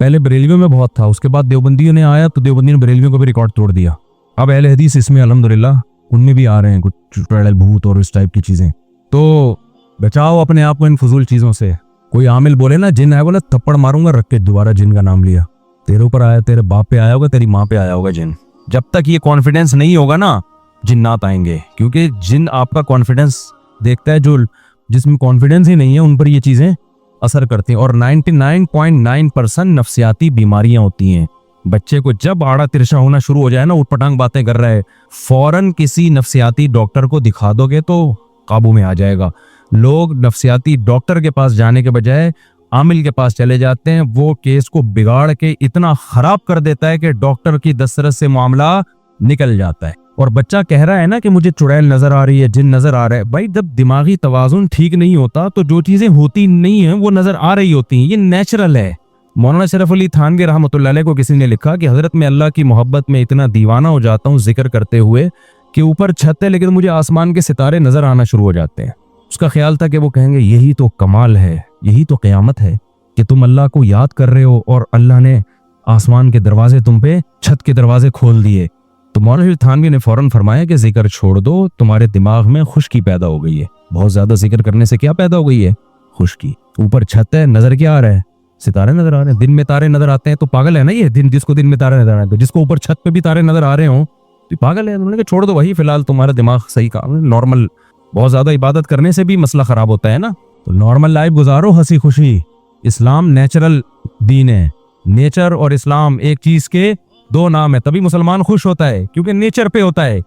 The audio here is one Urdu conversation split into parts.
پہلے بریلویوں میں بہت تھا, اس کے بعد دیوبندیوں نے آیا تو دیوبندیوں نے بریلویوں کو بھی ریکارڈ توڑ دیا. اب اہل حدیث اس میں الحمدللہ ان میں بھی آ رہے ہیں کچھ چڑیل بھوت اور اس ٹائپ کی چیزیں. تو بچاؤ اپنے آپ کو ان فضول چیزوں سے. کوئی عامل بولے نا جن ہے, بولا تھپڑ ماروں گا, رکھ کے دوبارہ جن کا نام لیا. تیرے اوپر آیا, تیرے باپ پہ آیا ہوگا, تیری ماں پہ آیا ہوگا جن. جب تک یہ کانفیڈنس نہیں ہوگا نا, جنات آئیں گے. کیونکہ جن آپ کا کانفیڈنس دیکھتا ہے, جو جس میں کانفیڈنس ہی نہیں ہے ان پر یہ چیزیں اثر کرتی ہیں. اور 99.9% نفسیاتی بیماریاں ہوتی ہیں. بچے کو جب آڑا ترشا ہونا شروع ہو جائے نا, اٹھ پٹانگ باتیں کر رہا ہے, فوراً کسی نفسیاتی ڈاکٹر کو دکھا دو گے تو قابو میں آ جائے گا. لوگ نفسیاتی ڈاکٹر کے پاس جانے کے بجائے عامل کے پاس چلے جاتے ہیں. وہ کیس کو بگاڑ کے اتنا خراب کر دیتا ہے کہ ڈاکٹر کی دسترس سے معاملہ نکل جاتا ہے. اور بچہ کہہ رہا ہے نا کہ مجھے چڑیل نظر آ رہی ہے, جن نظر آ رہا ہے. بھائی جب دماغی توازن ٹھیک نہیں ہوتا تو جو چیزیں ہوتی نہیں ہیں وہ نظر آ رہی ہوتی ہیں, یہ نیچرل ہے. مولانا شرف علی تھانوی رحمۃ اللہ علیہ کو کسی نے لکھا کہ حضرت میں اللہ کی محبت میں اتنا دیوانہ ہو جاتا ہوں ذکر کرتے ہوئے کہ اوپر چھت ہے لیکن مجھے آسمان کے ستارے نظر آنا شروع ہو جاتے ہیں. اس کا خیال تھا کہ وہ کہیں گے یہی تو کمال ہے, یہی تو قیامت ہے کہ تم اللہ کو یاد کر رہے ہو اور اللہ نے آسمان کے دروازے تم پہ, چھت کے دروازے کھول دیے. تو مولانا شرف تھانوی نے فوراً فرمایا کہ ذکر چھوڑ دو, تمہارے دماغ میں خشکی پیدا ہو گئی ہے. بہت زیادہ ذکر کرنے سے کیا پیدا ہو گئی ہے؟ خشکی. اوپر چھت ہے, نظر کیا آ رہا ہے؟ ستارے نظر آ رہے ہیں. دن میں تارے نظر آتے ہیں تو پاگل ہے نا یہ دن, جس کو دن میں تارے نظر آ رہے ہیں. تو جس کو اوپر چھت پہ بھی تارے نظر آ رہے ہوں تو پاگل ہے. انہوں نے کہا چھوڑ دو بھائی, فی الحال تمہارا دماغ صحیح کام ہے. نارمل بہت زیادہ عبادت کرنے سے بھی مسئلہ خراب ہوتا ہے نا, تو نارمل لائف گزارو ہنسی خوشی. اسلام نیچرل دین ہے. نیچر اور اسلام ایک چیز کے دو نام ہے, تبھی مسلمان خوش ہوتا ہے کیونکہ نیچر پہ ہوتا ہے.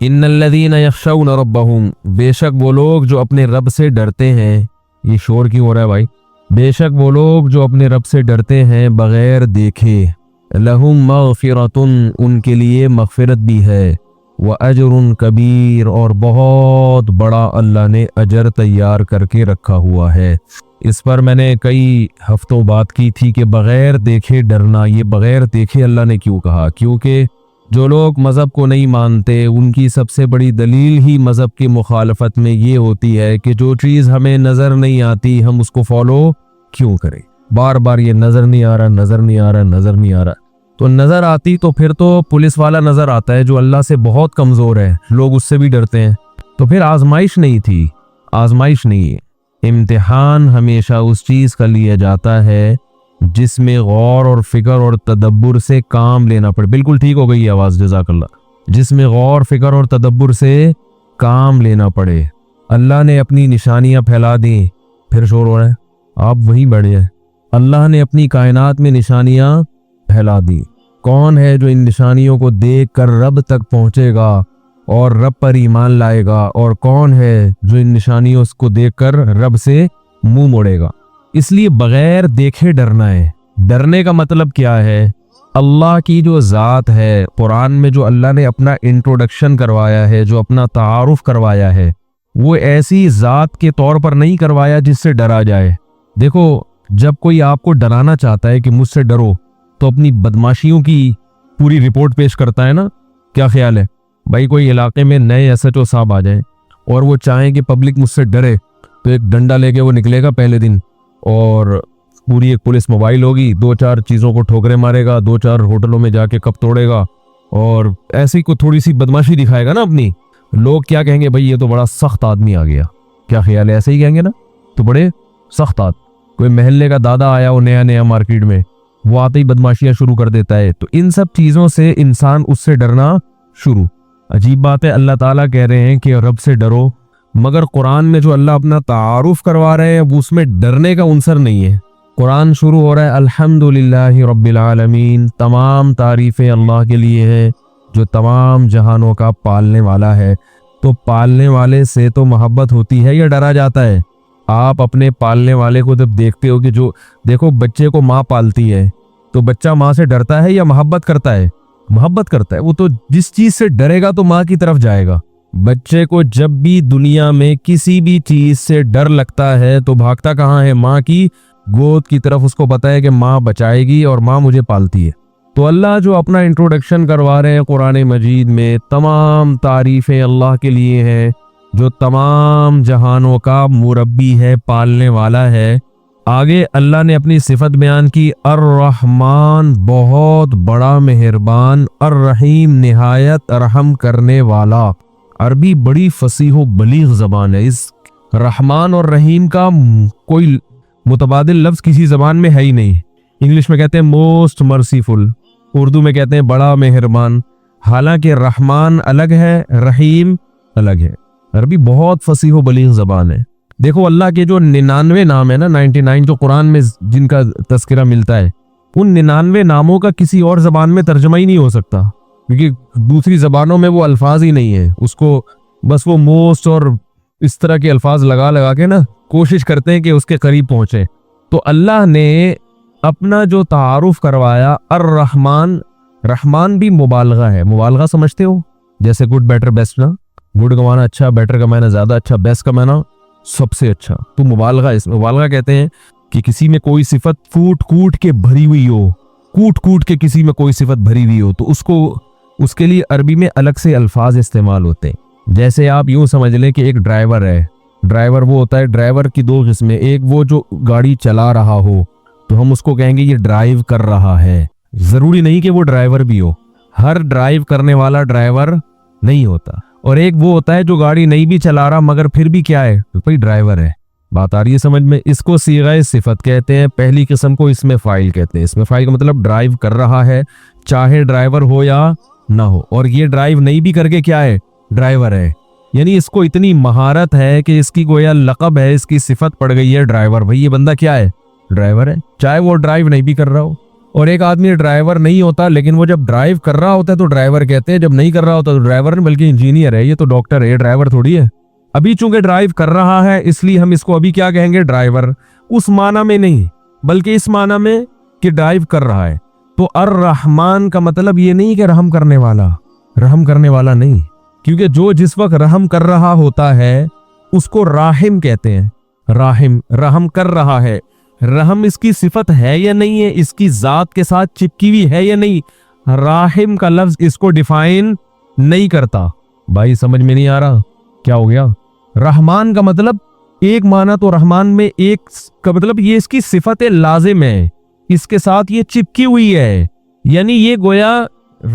ان الذین یخشون ربہم, بے شک وہ لوگ جو اپنے رب سے ڈرتے ہیں. یہ شور کیوں ہو رہا ہے بھائی؟ بے شک وہ لوگ جو اپنے رب سے ڈرتے ہیں بغیر دیکھے. لہم مغفرۃ, ان کے لیے مغفرت بھی ہے. وَأَجْرٌ کبیر, اور بہت بڑا اللہ نے اجر تیار کر کے رکھا ہوا ہے. اس پر میں نے کئی ہفتوں بات کی تھی کہ بغیر دیکھے ڈرنا, یہ بغیر دیکھے اللہ نے کیوں کہا؟ کیونکہ جو لوگ مذہب کو نہیں مانتے ان کی سب سے بڑی دلیل ہی مذہب کی مخالفت میں یہ ہوتی ہے کہ جو چیز ہمیں نظر نہیں آتی ہم اس کو فالو کیوں کریں. بار بار یہ نظر نہیں آ رہا, نظر نہیں آ رہا, نظر نہیں آ رہا. تو نظر آتی تو پھر تو پولیس والا نظر آتا ہے جو اللہ سے بہت کمزور ہے, لوگ اس سے بھی ڈرتے ہیں. تو پھر آزمائش نہیں تھی, آزمائش نہیں ہے. امتحان ہمیشہ اس چیز کا لیا جاتا ہے جس میں غور اور فکر اور تدبر سے کام لینا پڑے. بالکل ٹھیک ہو گئی آواز, جزاک اللہ. جس میں غور فکر اور تدبر سے کام لینا پڑے. اللہ نے اپنی نشانیاں پھیلا دیں, پھر شور ہو رہا ہے, آپ وہیں بیٹھے ہیں. اللہ نے اپنی کائنات میں نشانیاں پھیلا دی. کون ہے جو ان نشانیوں کو دیکھ کر رب تک پہنچے گا اور رب پر ایمان لائے گا, اور کون ہے جو ان نشانیوں کو دیکھ کر رب سے منہ موڑے گا؟ اس لیے بغیر دیکھے ڈرنا ہے. ڈرنے کا مطلب کیا ہے؟ اللہ کی جو ذات ہے, قرآن میں جو اللہ نے اپنا انٹروڈکشن کروایا ہے, جو اپنا تعارف کروایا ہے, وہ ایسی ذات کے طور پر نہیں کروایا جس سے ڈرا جائے. دیکھو جب کوئی آپ کو ڈرانا چاہتا ہے کہ مجھ سے ڈرو تو اپنی بدماشیوں کی پوری رپورٹ پیش کرتا ہے نا. کیا خیال ہے بھائی؟ کوئی علاقے میں نئے ایس ایچ او صاحب آ جائیں اور وہ چاہیں کہ پبلک مجھ سے ڈرے تو ایک ڈنڈا لے کے وہ نکلے گا پہلے دن, اور پوری ایک پولیس موبائل ہوگی, 2-4 چیزوں کو ٹھوکرے مارے گا, 2-4 ہوٹلوں میں جا کے کپ توڑے گا, اور ایسے ہی کو تھوڑی سی بدماشی دکھائے گا نا اپنی. لوگ کیا کہیں گے؟ بھائی یہ تو بڑا سخت آدمی آ گیا. کیا خیال ہے؟ ایسے ہی کہیں گے نا, تو بڑے سخت آدمی. کوئی محلے کا دادا آیا وہ نیا مارکیٹ میں, وہ آتے ہی بدماشیاں شروع کر دیتا ہے. تو ان سب چیزوں سے انسان اس سے ڈرنا شروع. عجیب بات ہے, اللہ تعالیٰ کہہ رہے ہیں کہ رب سے ڈرو, مگر قرآن میں جو اللہ اپنا تعارف کروا رہے ہیں وہ اس میں ڈرنے کا عنصر نہیں ہے. قرآن شروع ہو رہا ہے الحمدللہ رب العالمین, تمام تعریفیں اللہ کے لیے ہیں جو تمام جہانوں کا پالنے والا ہے. تو پالنے والے سے تو محبت ہوتی ہے یا ڈرا جاتا ہے؟ آپ اپنے پالنے والے کو جب دیکھتے ہو کہ جو دیکھو بچے کو ماں پالتی ہے تو بچہ ماں سے ڈرتا ہے یا محبت کرتا ہے؟ محبت کرتا ہے. وہ تو جس چیز سے ڈرے گا تو ماں کی طرف جائے گا. بچے کو جب بھی دنیا میں کسی بھی چیز سے ڈر لگتا ہے تو بھاگتا کہاں ہے؟ ماں کی گود کی طرف. اس کو پتا ہے کہ ماں بچائے گی اور ماں مجھے پالتی ہے. تو اللہ جو اپنا انٹروڈکشن کروا رہے ہیں قرآن مجید میں, تمام تعریفیں اللہ کے لیے ہیں جو تمام جہانوں کا مربی ہے, پالنے والا ہے. آگے اللہ نے اپنی صفت بیان کی، الرحمن بہت بڑا مہربان، الرحیم نہایت رحم کرنے والا۔ عربی بڑی فصیح و بلیغ زبان ہے، اس رحمان اور رحیم کا کوئی متبادل لفظ کسی زبان میں ہے ہی نہیں۔ انگلش میں کہتے ہیں موسٹ مرسیفل، اردو میں کہتے ہیں بڑا مہربان، حالانکہ رحمان الگ ہے، رحیم الگ ہے۔ عربی بہت فصیح و بلیغ زبان ہے۔ دیکھو اللہ کے جو 99 نام ہے نا، 99 جو قرآن میں جن کا تذکرہ ملتا ہے، ان 99 ناموں کا کسی اور زبان میں ترجمہ ہی نہیں ہو سکتا، کیونکہ دوسری زبانوں میں وہ الفاظ ہی نہیں ہے۔ اس کو بس وہ موسٹ اور اس طرح کے الفاظ لگا کے نا کوشش کرتے ہیں کہ اس کے قریب پہنچے۔ تو اللہ نے اپنا جو تعارف کروایا الرحمن، رحمان بھی مبالغہ ہے، مبالغہ سمجھتے ہو؟ جیسے گڈ بیٹر بیسٹ نا، گڈ کا معنی اچھا، بیٹر کا معنی زیادہ اچھا، بیسٹ کا معنی سب سے اچھا۔ تو مبالغہ، اس مبالغہ کہتے ہیں کہ کسی میں کوئی صفت کوٹ کے بھری ہوئی ہو، کوٹ کے کسی میں کوئی صفت بھری ہوئی ہو، تو اس کے لیے عربی میں الگ سے الفاظ استعمال ہوتے ہیں۔ جیسے آپ یوں سمجھ لیں کہ ایک ڈرائیور ہے، ڈرائیور وہ ہوتا ہے، ڈرائیور کی دو قسمیں، ایک وہ جو گاڑی چلا رہا ہو تو ہم اس کو کہیں گے یہ ڈرائیو کر رہا ہے، ضروری نہیں کہ وہ ڈرائیور بھی ہو، ہر ڈرائیو کرنے والا ڈرائیور نہیں ہوتا۔ اور ایک وہ ہوتا ہے جو گاڑی نہیں بھی چلا رہا مگر پھر بھی کیا ہے، کوئی ڈرائیور ہے۔ بات آ رہی ہے سمجھ میں؟ اس کو صیغہ صفت کہتے ہیں، پہلی قسم کو اسم فاعل کہتے ہیں۔ اسم فاعل کا مطلب ڈرائیو کر رہا ہے، چاہے ڈرائیور ہو یا نہ ہو، اور یہ ڈرائیو نہیں بھی کر کے کیا ہے، ڈرائیور ہے۔ یعنی اس کو اتنی مہارت ہے کہ اس کی گویا لقب ہے، اس کی صفت پڑ گئی ہے ڈرائیور، بھئی یہ بندہ کیا ہے، ڈرائیور ہے، چاہے وہ ڈرائیو نہیں بھی کر رہا ہو۔ اور ایک آدمی ڈرائیور نہیں ہوتا لیکن وہ جب ڈرائیو کر رہا ہوتا ہے تو ڈرائیور کہتے ہیں، جب نہیں کر رہا ہوتا تو ڈرائیور نہیں بلکہ انجینئر ہے، یہ تو ڈاکٹر ہے، یہ ڈرائیور تھوڑی ہے۔ ابھی چونکہ ڈرائیو کر رہا ہے اس لیے ہم اس کو ابھی کیا کہیں گے، ڈرائیور، اس معنی میں نہیں بلکہ اس معنی میں کہ ڈرائیو کر رہا ہے۔ تو الرحمن کا مطلب یہ نہیں کہ رحم کرنے والا نہیں، کیونکہ جو جس وقت رحم کر رہا ہوتا ہے اس کو راحم کہتے ہیں۔ رحم کر رہا ہے، رحم اس کی صفت ہے یا نہیں ہے، اس کی ذات کے ساتھ چپکی ہوئی ہے یا نہیں، راحم کا لفظ اس کو ڈیفائن نہیں کرتا۔ بھائی سمجھ میں نہیں آ رہا کیا ہو گیا؟ رحمان کا مطلب ایک معنی تو رحمان میں ایک کا مطلب یہ اس کی صفت لازم ہے، اس کے ساتھ یہ چپکی ہوئی ہے، یعنی یہ گویا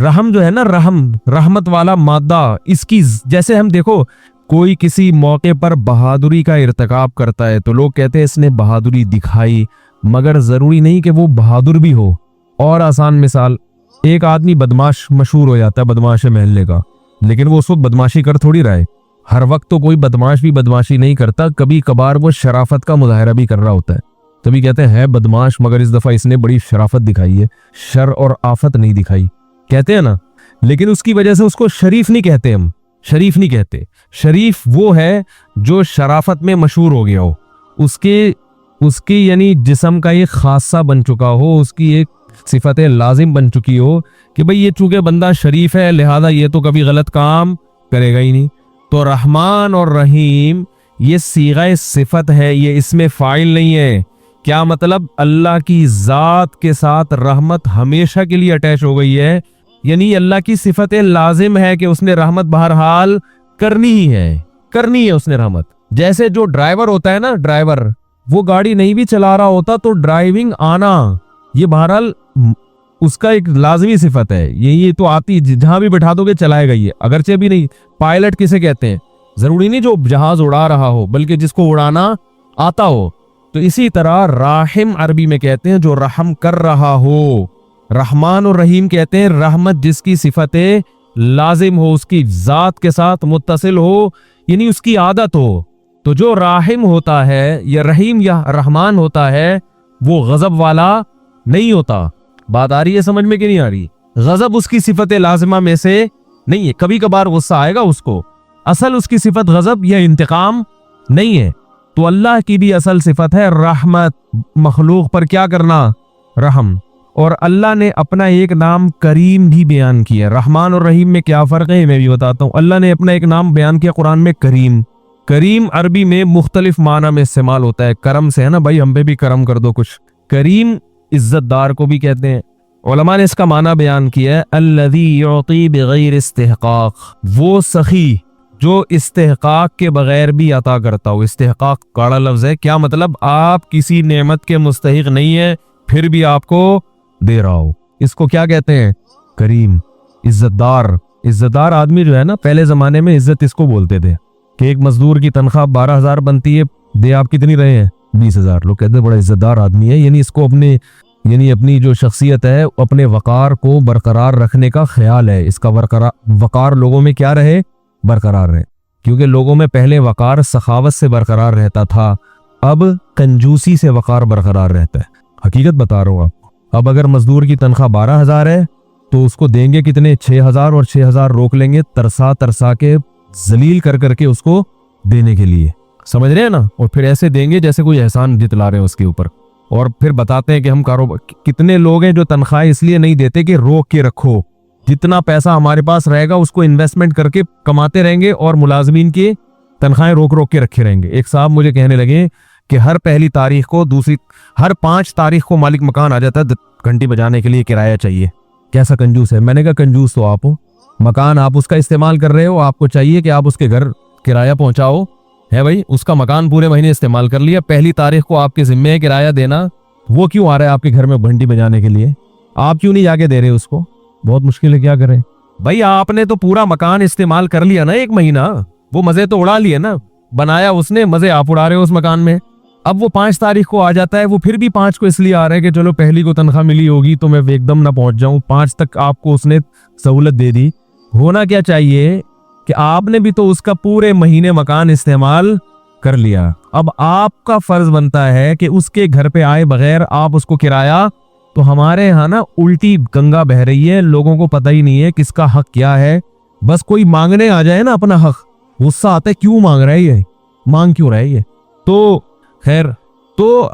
رحم جو ہے نا، رحمت والا مادہ، اس کی جیسے ہم دیکھو کوئی کسی موقع پر بہادری کا ارتکاب کرتا ہے تو لوگ کہتے ہیں اس نے بہادری دکھائی، مگر ضروری نہیں کہ وہ بہادر بھی ہو۔ اور آسان مثال، ایک آدمی بدماش مشہور ہو جاتا ہے، بدماش محلے کا، لیکن وہ اس وقت بدماشی کر تھوڑی رہا ہے، ہر وقت تو کوئی بدماش بھی بدماشی نہیں کرتا، کبھی کبھار وہ شرافت کا مظاہرہ بھی کر رہا ہوتا ہے، تبھی کہتے ہیں بدماش، مگر اس دفعہ اس نے بڑی شرافت دکھائی ہے، شر اور آفت نہیں دکھائی، کہتے ہیں نا۔ لیکن اس کی وجہ سے اس کو شریف نہیں کہتے، ہم شریف نہیں کہتے۔ شریف وہ ہے جو شرافت میں مشہور ہو گیا ہو، اس کی یعنی جسم کا ایک خاصہ بن چکا ہو، اس کی ایک صفت لازم بن چکی ہو کہ بھئی یہ چونکہ بندہ شریف ہے لہذا یہ تو کبھی غلط کام کرے گا ہی نہیں۔ تو رحمان اور رحیم یہ صیغہ صفت ہے، یہ اسم فاعل نہیں ہے۔ کیا مطلب؟ اللہ کی ذات کے ساتھ رحمت ہمیشہ کے لیے اٹیچ ہو گئی ہے، یعنی اللہ کی صفت لازم ہے کہ اس نے رحمت بہرحال کرنی ہے اس نے رحمت۔ جیسے جو ڈرائیور ہوتا ہے نا، ڈرائیور وہ گاڑی نہیں بھی چلا رہا ہوتا تو ڈرائیونگ آنا یہ بہرحال اس کا ایک لازمی صفت ہے، یہ تو آتی جہاں بھی بٹھا دو گے چلائے گا یہ، اگرچہ بھی نہیں۔ پائلٹ کسے کہتے ہیں؟ ضروری نہیں جو جہاز اڑا رہا ہو بلکہ جس کو اڑانا آتا ہو۔ تو اسی طرح راحم عربی میں کہتے ہیں جو رحم کر رہا ہو، رحمان اور رحیم کہتے ہیں رحمت جس کی صفت لازم ہو، اس کی ذات کے ساتھ متصل ہو، یعنی اس کی عادت ہو۔ تو جو راحم ہوتا ہے یا رحیم یا رحمان ہوتا ہے وہ غضب والا نہیں ہوتا۔ بات آ رہی ہے سمجھ میں کہ نہیں آ رہی؟ غضب اس کی صفت لازمہ میں سے نہیں ہے، کبھی کبھار غصہ آئے گا اس کو، اصل اس کی صفت غضب یا انتقام نہیں ہے۔ تو اللہ کی بھی اصل صفت ہے رحمت، مخلوق پر کیا کرنا، رحم۔ اور اللہ نے اپنا ایک نام کریم بھی بیان کیا۔ رحمان اور رحیم میں کیا فرق ہے میں بھی بتاتا ہوں۔ اللہ نے اپنا ایک نام بیان کیا قرآن میں، کریم۔ کریم عربی میں مختلف معنی میں استعمال ہوتا ہے، کرم سے ہے نا بھائی، ہم پہ بھی کرم کر دو کچھ۔ کریم عزت دار کو بھی کہتے ہیں۔ علماء نے اس کا معنی بیان کیا ہے الذی یعطی بغیر استحقاق، وہ سخی جو استحقاق کے بغیر بھی عطا کرتا ہو. استحقاق کاڑا لفظ ہے. کیا مطلب؟ آپ کسی نعمت کے مستحق نہیں ہیں پھر بھی آپ کو دے رہا ہو. اس کو کیا کہتے ہیں؟ کریم. عزت دار. عزت دار آدمی جو ہے نا، پہلے زمانے میں عزت اس کو بولتے تھے کہ ایک مزدور کی تنخواہ 12,000 بنتی ہے، دے آپ کتنی رہے ہیں؟ 20,000. لوگ کہتے ہیں بڑا عزت دار آدمی ہے. یعنی اس کو اپنی جو شخصیت ہے، اپنے وقار کو برقرار رکھنے کا خیال ہے. اس کا وقار لوگوں میں کیا رہے؟ برقرار رہے. کیونکہ لوگوں میں پہلے وقار سخاوت سے برقرار رہتا تھا، اب کنجوسی سے وقار برقرار رہتا ہے. حقیقت بتا رہا ہوں آپ. اب اگر مزدور کی تنخواہ 12,000 ہے تو اس کو دیں گے کتنے؟ 6,000. اور 6,000 روک لیں گے ترسا کے، ذلیل کر کے اس کو دینے کے لیے. سمجھ رہے ہیں نا؟ اور پھر ایسے دیں گے جیسے کوئی احسان جتلا رہے ہیں اس کے اوپر. اور پھر بتاتے ہیں کہ ہم کاروبار. کتنے لوگ ہیں جو تنخواہیں اس لیے نہیں دیتے کہ روک کے رکھو، جتنا پیسہ ہمارے پاس رہے گا اس کو انویسٹمنٹ کر کے کماتے رہیں گے اور ملازمین کی تنخواہیں روک کے رکھے رہیں گے. ایک صاحب مجھے کہنے لگے کہ ہر پہلی تاریخ کو ہر 5 تاریخ کو مالک مکان آ جاتا ہے گھنٹی بجانے کے لیے کرایہ چاہیے. کیسا کنجوس ہے؟ میں نے کہا کنجوس تو آپ ہو. مکان آپ اس کا استعمال کر رہے ہو، آپ کو چاہیے کہ آپ اس کے گھر کرایہ پہنچاؤ. ہے بھائی، اس کا مکان پورے مہینے استعمال کر لیا، پہلی تاریخ کو آپ کے ذمے ہے کرایہ دینا. وہ کیوں آ رہا ہے آپ کے گھر میں گھنٹی بجانے کے لیے؟ آپ کیوں نہیں جا کے دے رہے اس کو؟ بہت مشکل ہے. کیا کریں بھائی؟ آپ نے تو پورا مکان استعمال کر لیا نا 1 مہینہ. وہ مزے تو اڑا لیے نا. بنایا اس نے، مزے آپ اڑا رہے ہو اس مکان میں. اب وہ 5 تاریخ کو آ جاتا ہے، وہ پھر بھی 5 کو اس لیے آ رہا ہے کہ چلو پہلی کو تنخواہ ملی ہوگی تو میں ایک دم نہ پہنچ جاؤں. 5 تک آپ کو اس نے سہولت دے دی. ہونا کیا چاہیے کہ آپ نے بھی تو اس کا پورے مہینے مکان استعمال کر لیا. اب آپ کا فرض بنتا ہے کہ اس کے گھر پہ آئے بغیر آپ اس کو کرایہ. تو ہمارے ہاں نا الٹی گنگا بہ رہی ہے، لوگوں کو پتہ ہی نہیں ہے کس کا حق کیا ہے. بس کوئی مانگنے آ جائے نا اپنا حق، غصہ آتا ہے کیوں مانگ رہا ہے یہ، مانگ کیوں رہا ہے یہ. تو خیر، تو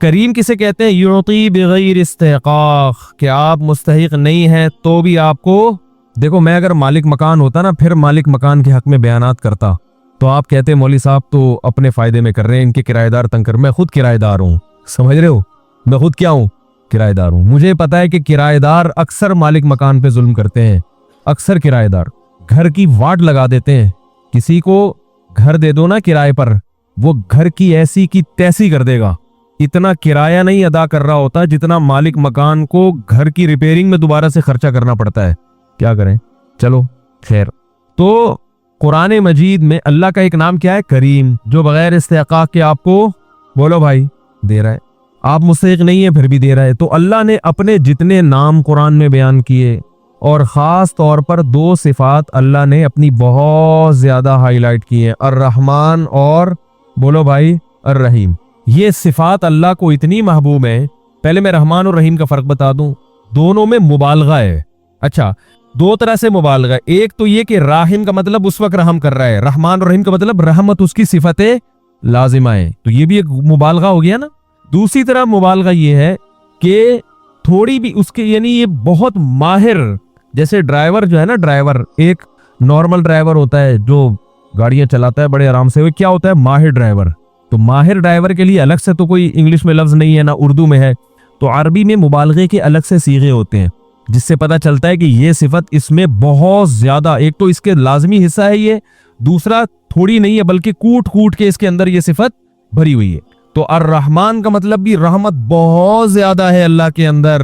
کریم کسے کہتے ہیں؟ یعطی بغیر استحقاق، کہ آپ مستحق نہیں ہیں تو بھی آپ کو. دیکھو میں اگر مالک مکان ہوتا نا، پھر مالک مکان کے حق میں بیانات کرتا تو آپ کہتے مولوی صاحب تو اپنے فائدے میں کر رہے ہیں، ان کے کرایہ دار تنگ کر. میں خود کرایہ دار ہوں، سمجھ رہے ہو؟ میں خود کیا ہوں؟ کرایہ دار ہوں. مجھے پتا ہے کہ کرایہ دار اکثر مالک مکان پہ ظلم کرتے ہیں. اکثر کرایہ دار گھر کی واٹ لگا دیتے ہیں. کسی کو گھر دے دو نا کرائے پر، وہ گھر کی ایسی کی تیسی کر دے گا. اتنا کرایہ نہیں ادا کر رہا ہوتا جتنا مالک مکان کو گھر کی ریپیرنگ میں دوبارہ سے خرچہ کرنا پڑتا ہے. کیا کریں؟ چلو خیر. تو قرآن مجید میں اللہ کا ایک نام کیا ہے؟ کریم، جو بغیر استحقاق کے آپ کو بولو بھائی دے رہا ہے. آپ مستحق نہیں ہیں پھر بھی دے رہا ہے. تو اللہ نے اپنے جتنے نام قرآن میں بیان کیے، اور خاص طور پر 2 صفات اللہ نے اپنی بہت زیادہ ہائی لائٹ کی ہیں، الرحمن اور بولو بھائی الرحیم. یہ صفات اللہ کو اتنی محبوب ہیں. پہلے میں رحمان اور رحیم کا فرق بتا دوں. دونوں میں مبالغہ ہے. اچھا، 2 طرح سے مبالغہ. ایک تو یہ کہ راحم کا مطلب اس وقت رحم کر رہا ہے، رحمان اور رحیم کا مطلب رحمت اس کی صفت لازمہ ہے، تو یہ بھی ایک مبالغہ ہو گیا نا. دوسری طرح مبالغہ یہ ہے کہ تھوڑی بھی اس کے، یعنی یہ بہت ماہر. جیسے ڈرائیور جو ہے نا، ڈرائیور ایک نارمل ڈرائیور ہوتا ہے جو گاڑیاں چلاتا ہے بڑے آرام سے، وہ کیا ہوتا ہے؟ ماہر ڈرائیور. تو ماہر ڈرائیور کے لیے الگ سے تو کوئی انگلش میں لفظ نہیں ہے، نہ اردو میں ہے. تو عربی میں مبالغے کے الگ سے صیغے ہوتے ہیں، جس سے پتہ چلتا ہے کہ یہ صفت اس میں بہت زیادہ، ایک تو اس کے لازمی حصہ ہے یہ، دوسرا تھوڑی نہیں ہے بلکہ کوٹ کے اس کے اندر یہ صفت بھری ہوئی ہے. تو الرحمن کا مطلب بھی رحمت بہت زیادہ ہے اللہ کے اندر،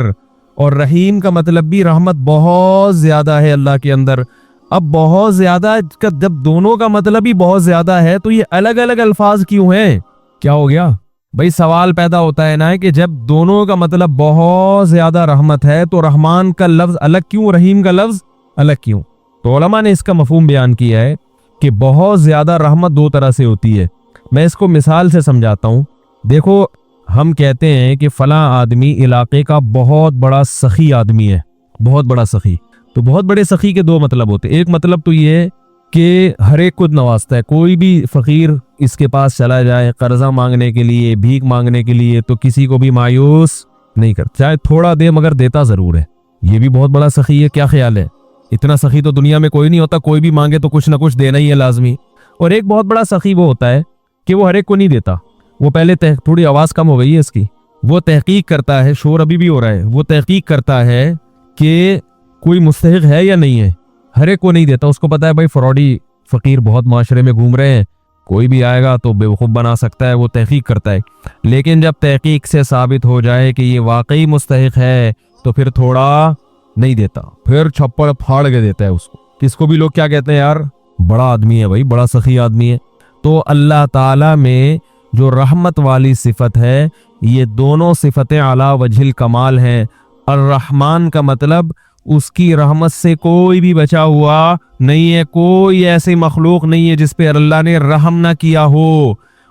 اور رحیم کا مطلب بھی رحمت بہت زیادہ ہے اللہ کے اندر. اب بہت زیادہ کا جب دونوں کا مطلب ہی بہت زیادہ ہے تو یہ الگ الگ الفاظ کیوں ہیں؟ کیا ہو گیا بھائی؟ سوال پیدا ہوتا ہے نا کہ جب دونوں کا مطلب بہت زیادہ رحمت ہے تو رحمان کا لفظ الگ کیوں، رحیم کا لفظ الگ کیوں؟ تو علماء نے اس کا مفہوم بیان کیا ہے کہ بہت زیادہ رحمت 2 طرح سے ہوتی ہے. میں اس کو مثال سے سمجھاتا ہوں. دیکھو، ہم کہتے ہیں کہ فلاں آدمی علاقے کا بہت بڑا سخی آدمی ہے، بہت بڑا سخی. تو بہت بڑے سخی کے 2 مطلب ہوتے ہیں. ایک مطلب تو یہ ہے کہ ہر ایک کو نوازتا ہے. کوئی بھی فقیر اس کے پاس چلا جائے قرضہ مانگنے کے لیے، بھیک مانگنے کے لیے، تو کسی کو بھی مایوس نہیں کرتا، چاہے تھوڑا دے مگر دیتا ضرور ہے. یہ بھی بہت بڑا سخی ہے. کیا خیال ہے؟ اتنا سخی تو دنیا میں کوئی نہیں ہوتا. کوئی بھی مانگے تو کچھ نہ کچھ دینا ہی ہے لازمی. اور ایک بہت بڑا سخی وہ ہوتا ہے کہ وہ ہر ایک کو نہیں دیتا. وہ پہلے تھوڑی آواز کم ہو گئی ہے اس کی. وہ تحقیق کرتا ہے، شور ابھی بھی ہو رہا ہے. وہ تحقیق کرتا ہے کہ کوئی مستحق ہے یا نہیں ہے. ہر ایک کو نہیں دیتا. اس کو پتا ہے بھائی فراڈی فقیر بہت معاشرے میں گھوم رہے ہیں, کوئی بھی آئے گا تو بیوقوف بنا سکتا ہے, وہ تحقیق کرتا ہے, لیکن جب تحقیق سے ثابت ہو جائے کہ یہ واقعی مستحق ہے تو پھر تھوڑا نہیں دیتا, پھر چھپڑ پھاڑ کے دیتا ہے اس کو. کس کو بھی لوگ کیا کہتے ہیں, یار بڑا آدمی ہے بھائی, بڑا سخی آدمی ہے. تو اللہ تعالیٰ میں جو رحمت والی صفت ہے, یہ دونوں صفتیں اعلیٰ وجہ الکمال ہیں. الرحمن کا مطلب اس کی رحمت سے کوئی بھی بچا ہوا نہیں ہے, کوئی ایسی مخلوق نہیں ہے جس پہ اللہ نے رحم نہ کیا ہو.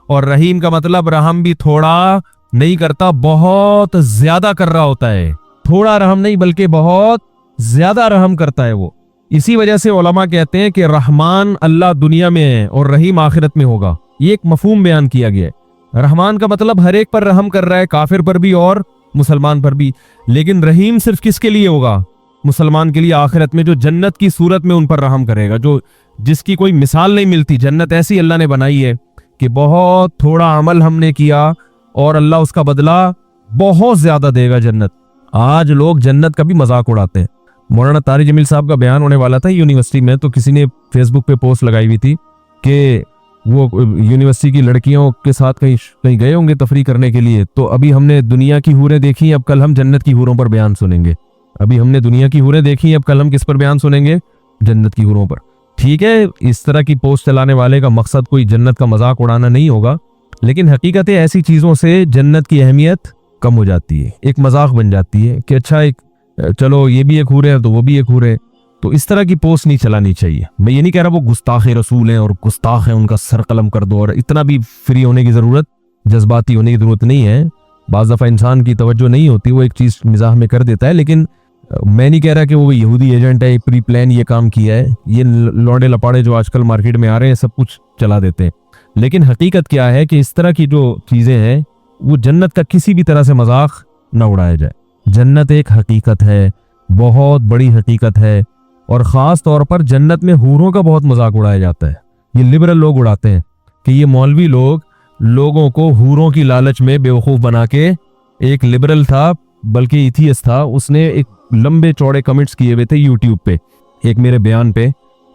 اور رحیم کا مطلب رحم بھی تھوڑا نہیں کرتا, بہت زیادہ کر رہا ہوتا ہے. تھوڑا رحم نہیں بلکہ بہت زیادہ رحم کرتا ہے وہ. اسی وجہ سے علماء کہتے ہیں کہ رحمان اللہ دنیا میں ہے اور رحیم آخرت میں ہوگا. یہ ایک مفہوم بیان کیا گیا ہے. رحمان کا مطلب ہر ایک پر رحم کر رہا ہے, کافر پر بھی اور مسلمان پر بھی. لیکن رحیم صرف کس کے لیے ہوگا, مسلمان کے لیے آخرت میں, جو جنت کی صورت میں ان پر رحم کرے گا, جو جس کی کوئی مثال نہیں ملتی. جنت ایسی اللہ نے بنائی ہے کہ بہت تھوڑا عمل ہم نے کیا اور اللہ اس کا بدلہ بہت زیادہ دے گا. جنت, آج لوگ جنت کا بھی مذاق اڑاتے ہیں. مولانا طارق جمیل صاحب کا بیان ہونے والا تھا یونیورسٹی میں, تو کسی نے فیس بک پہ پوسٹ لگائی ہوئی تھی کہ وہ یونیورسٹی کی لڑکیوں کے ساتھ کہیں گئے ہوں گے تفریح کرنے کے لیے, تو ابھی ہم نے دنیا کی حوریں دیکھی, اب کل ہم جنت کی حوروں پر بیان سنیں گے. ابھی ہم نے دنیا کی حوریں دیکھی, اب کل ہم کس پر بیان سنیں گے, جنت کی حوروں پر. ٹھیک ہے, اس طرح کی پوسٹ چلانے والے کا مقصد کوئی جنت کا مذاق اڑانا نہیں ہوگا, لیکن حقیقت ایسی چیزوں سے جنت کی اہمیت کم ہو جاتی ہے, ایک مذاق بن جاتی ہے کہ اچھا ایک چلو یہ بھی ایک حور ہے تو وہ بھی ایک حور ہے. تو اس طرح کی پوسٹ نہیں چلانی چاہیے. میں یہ نہیں کہہ رہا وہ گستاخ رسول ہیں اور گستاخ ہیں, ان کا سر قلم کر دو, اور اتنا بھی فری ہونے کی ضرورت, جذباتی ہونے کی ضرورت نہیں ہے. بعض دفعہ انسان کی توجہ نہیں ہوتی, وہ ایک چیز مزاح میں کر دیتا ہے, لیکن میں نہیں کہہ رہا کہ وہ یہودی ایجنٹ ہے, پری پلان یہ کام کیا ہے. یہ لوڑے لپاڑے جو آج کل مارکیٹ میں آ رہے ہیں سب کچھ چلا دیتے ہیں, لیکن حقیقت کیا ہے کہ اس طرح کی جو چیزیں ہیں وہ جنت کا کسی بھی طرح سے مذاق نہ اڑایا جائے. جنت ایک حقیقت ہے, بہت بڑی حقیقت ہے, اور خاص طور پر جنت میں حوروں کا بہت مذاق اڑایا جاتا ہے. یہ لبرل لوگ اڑاتے ہیں کہ یہ مولوی لوگ لوگوں کو حوروں کی لالچ میں بیوقوف بنا کے. ایک لبرل تھا بلکہ ایتھیسٹ تھا, اس نے ایک لمبے چوڑے کمنٹس کیے ہوئے تھے یوٹیوب پہ ایک میرے بیان پہ,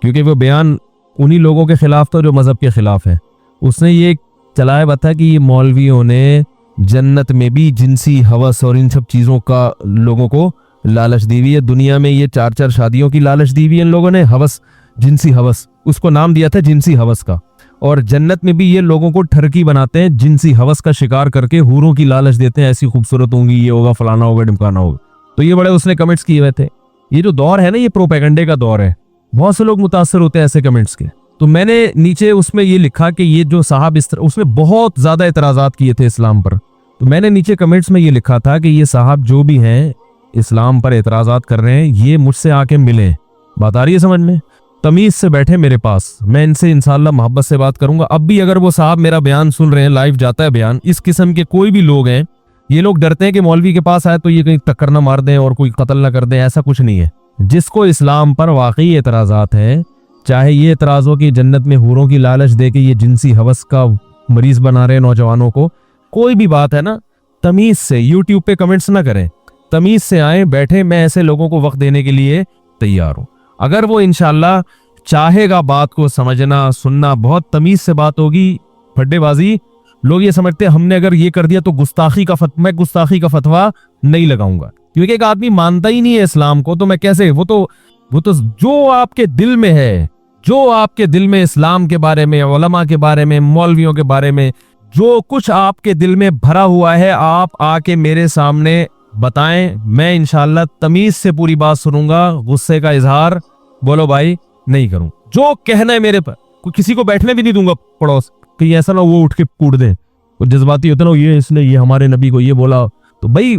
کیونکہ وہ بیان انہی لوگوں کے خلاف تھا جو مذہب کے خلاف ہے. اس نے یہ چلایا ہوا تھا کہ یہ مولویوں نے جنت میں بھی جنسی ہوس اور ان سب چیزوں کا لوگوں کو لالچ دی ہوئی ہے. دنیا میں یہ 4 شادیوں کی لالچ دی ہوئی ہے ان لوگوں نے, ہوس, جنسی ہوس, اس کو نام دیا تھا جنسی ہوس کا. اور جنت میں بھی یہ لوگوں کو ٹھرکی بناتے ہیں, جنسی ہوس کا شکار کر کے حوروں کی لالچ دیتے ہیں, ایسی خوبصورت ہوں گی, یہ ہوگا, فلانا ہوگا, ڈمکانا ہوگا. تو یہ بڑے اس نے کمنٹس کیے ہوئے تھے. یہ جو دور ہے نا, یہ پروپیگنڈے کا دور ہے, بہت سے لوگ متاثر ہوتے ہیں ایسے کمنٹس کے. تو میں نے نیچے اس میں یہ لکھا کہ یہ جو صاحب اس میں بہت زیادہ اعتراضات کیے تھے اسلام پر. تو میں نے نیچے کمنٹس میں یہ لکھا تھا کہ یہ صاحب جو بھی ہیں اسلام پر اعتراضات کر رہے ہیں, یہ مجھ سے آ کے ملیں. بات آ رہی ہے سمجھ میں؟ تمیز سے بیٹھے میرے پاس, میں ان سے انشاءاللہ محبت سے بات کروں گا. اب بھی اگر وہ صاحب میرا بیان سن رہے ہیں, لائیو جاتا ہے بیان, اس قسم کے کوئی بھی لوگ ہیں, یہ لوگ ڈرتے ہیں کہ مولوی کے پاس آئے تو یہ کہیں ٹکر نہ مار دیں اور کوئی قتل نہ کر دیں. ایسا کچھ نہیں ہے. جس کو اسلام پر واقعی اعتراضات ہیں, چاہے یہ اعتراض ہو کہ جنت میں حوروں کی لالچ دے کے یہ جنسی ہوس کا مریض بنا رہے ہیں نوجوانوں کو, کوئی بھی بات ہے نا, تمیز سے یوٹیوب پہ کمنٹس نہ کریں, تمیز سے آئیں, بیٹھے. میں ایسے لوگوں کو وقت دینے کے لیے تیار ہوں. اگر وہ انشاءاللہ چاہے گا بات کو سمجھنا سننا, بہت تمیز سے بات ہوگی. پھڈے بازی لوگ یہ سمجھتے ہیں ہم نے اگر یہ کر دیا تو میں گستاخی کا فتویٰ نہیں لگاؤں گا, کیونکہ ایک آدمی مانتا ہی نہیں ہے اسلام کو, تو میں کیسے, وہ تو جو آپ کے دل میں ہے, جو آپ کے دل میں اسلام کے بارے میں, علماء کے بارے میں, مولویوں کے بارے میں جو کچھ آپ کے دل میں بھرا ہوا ہے, آپ آ کے میرے سامنے بتائیں. میں انشاءاللہ تمیز سے پوری بات سنوں گا, غصے کا اظہار بولو بھائی نہیں کروں. جو کہنا ہے میرے پر, کوئی کسی کو بیٹھنے بھی نہیں دوں گا پڑوس, کہ ایسا نہ وہ اٹھ کے کوٹ دے, وہ جذباتی ہوتا نا, یہ اس نے یہ ہمارے نبی کو یہ بولا. تو بھائی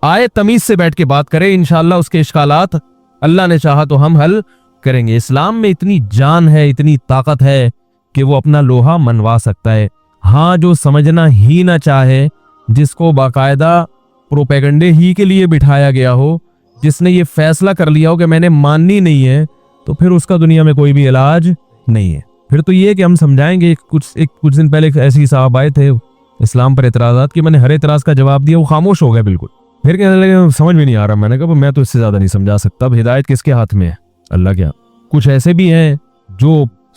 آئے تمیز سے بیٹھ کے بات کریں, انشاءاللہ اس کے اشکالات اللہ نے چاہا تو ہم حل کریں گے. اسلام میں اتنی جان ہے, اتنی طاقت ہے کہ وہ اپنا لوہا منوا سکتا ہے. ہاں, جو سمجھنا ہی نہ چاہے, جس کو باقاعدہ پروپیگنڈے ہی کے لیے بٹھایا گیا ہو, جس نے یہ فیصلہ کر لیا ہو کہ میں نے ماننی نہیں ہے, تو پھر اس کا دنیا میں کوئی بھی علاج نہیں ہے. پھر تو یہ کہ ہم سمجھائیں گے. کچھ دن پہلے ایسی صاحب آئے تھے اسلام پر اعتراضات کی, میں نے ہر اعتراض کا جواب دیا, وہ خاموش ہو گئے بالکل. پھر کہنے لگے سمجھ میں نہیں آ رہا. میں نے کہا میں تو اس سے زیادہ نہیں سمجھا سکتا, اب ہدایت کس کے ہاتھ میں ہے, اللہ کے ہاتھ. کچھ ایسے بھی ہیں جو